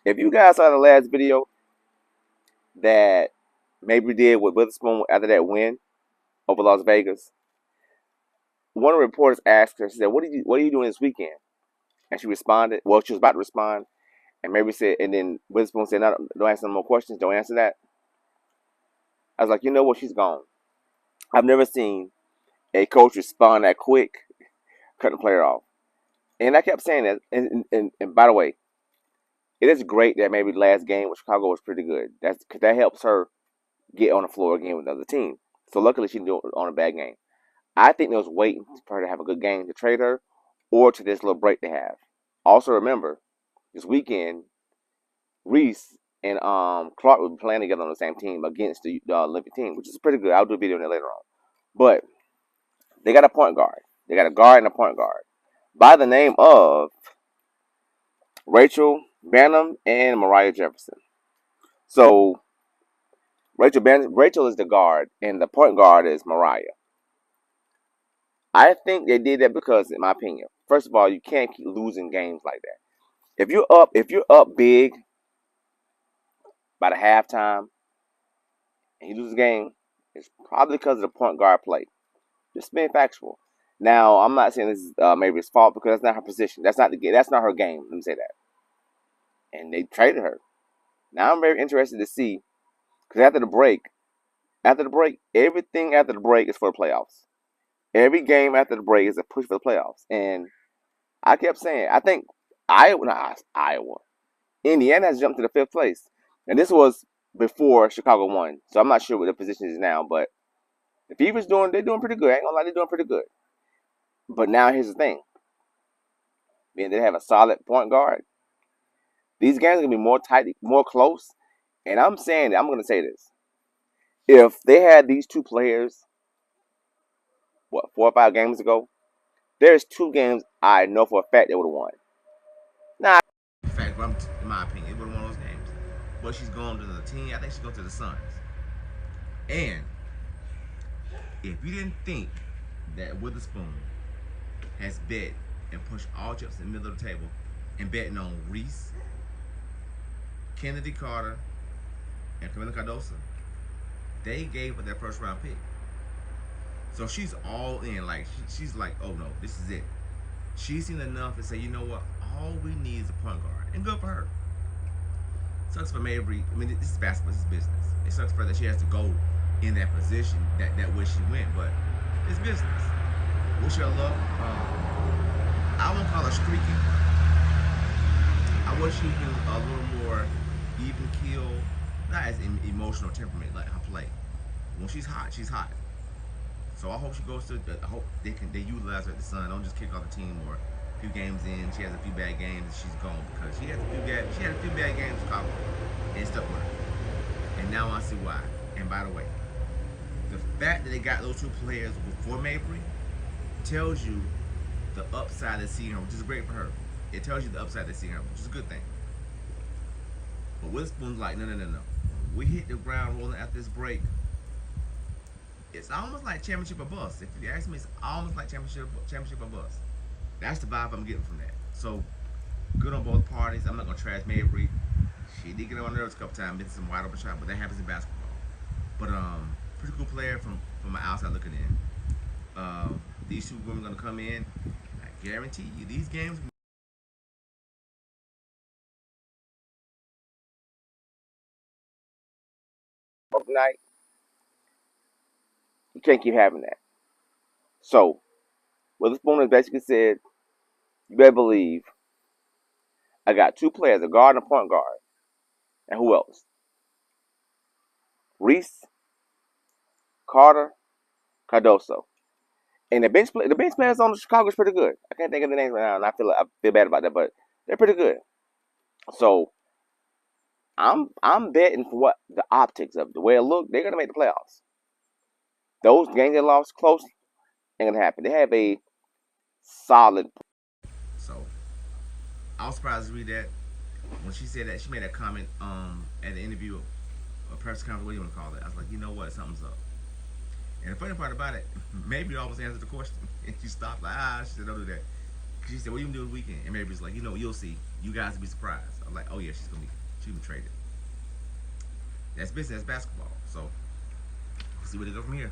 If you guys saw the last video that Mabrey did with Witherspoon after that win over Las Vegas, one of the reporters asked her, she said, what are you doing this weekend? And she responded, well, she was about to respond, and Mabrey said, and then Witherspoon said, no, don't answer no more questions, don't answer that. I was like, you know what, she's gone. I've never seen a coach respond that quick, cutting the player off. And I kept saying that, and by the way, it is great that maybe the last game with Chicago was pretty good. That's because that helps her get on the floor again with another team. So luckily she didn't do it on a bad game. I think they was waiting for her to have a good game to trade her, or to this little break they have. Also remember, this weekend, Reese and Clark will be playing together on the same team against the Olympic team, which is pretty good. I'll do a video on that later on. But they got a point guard. They got a guard and a point guard by the name of Rachel Banham and Moriah Jefferson. So Rachel is the guard, and the point guard is Moriah. I think they did that because, in my opinion, first of all, you can't keep losing games like that. If you're up big by the halftime and you lose the game, it's probably because of the point guard play. Just being factual. Now, I'm not saying this is Mabrey's fault because that's not her position. That's not her game. Let me say that. And they traded her. Now I'm very interested to see, because after the break, everything after the break is for the playoffs. Every game after the break is a push for the playoffs. And I kept saying, I think Iowa. Indiana has jumped to the 5th place. And this was before Chicago won. So I'm not sure what their position is now. But the Fever's they're doing pretty good. I ain't gonna lie, they're doing pretty good. But now here's the thing. Being they have a solid point guard, these games are gonna be more tight, more close. And I'm gonna say this. If they had these two players, 4 or 5 games ago, there's 2 games I know for a fact they would have won. Nah. In fact, in my opinion, it would have won those games. But she's going to the team. I think she's going to the Suns. And if you didn't think that Witherspoon has bet and pushed all chips in the middle of the table and betting on Reese, Kennedy Carter, and Camila Cardoso, they gave her their 1st round pick. So she's all in. Like she's like, oh no, this is it. She's seen enough to say, you know what? All we need is a point guard, and good for her. Sucks for Mabrey. I mean, this is basketball. This is business. It sucks for her that she has to go in that position that way she went, but it's business. Wish her luck. I won't call her streaky. I wish she was a little more even keel, not as emotional temperament like her play. When she's hot, she's hot. So I hope she goes to. I hope they utilize her at the Sun. Don't just kick off the team or a few games in. She has a few bad games and she's gone, because she had a few bad games in Chicago and it stuck with her. And now I see why. And by the way, the fact that they got those 2 players before Mabrey tells you the upside they're seeing her, which is great for her. It tells you the upside they're seeing her, which is a good thing. But Witherspoon's like, no. We hit the ground rolling after this break. It's almost like championship or bust. If you ask me, it's almost like championship or bust. That's the vibe I'm getting from that. So, good on both parties. I'm not going to trash Mabrey. She did get on my nerves a couple times, missing some wide open shot, but that happens in basketball. But, pretty cool player from my outside looking in. These 2 women are going to come in. I guarantee you, these games night, you can't keep having that. So, Witherspoon has basically said, you better believe I got 2 players, a guard and a point guard. And who else? Reese, Carter, Cardoso. And the bench players on the Chicago is pretty good. I can't think of the names right now, and I feel bad about that, but they're pretty good. So I'm betting for what the optics of the way it looked, they're gonna make the playoffs. Those games they lost close ain't gonna happen. They have a solid. So I was surprised to read that when she said that. She made that comment at the interview, a press conference, what do you want to call it? I was like, you know what, something's up. And the funny part about it, maybe almost answered the question, and she stopped like, she said, don't do that, She said, "What you gonna do this weekend?" And Mabrey's like, you'll see. You guys will be surprised. I'm like, "Oh yeah, she's gonna be traded." That's business. That's basketball. So we'll see where they go from here.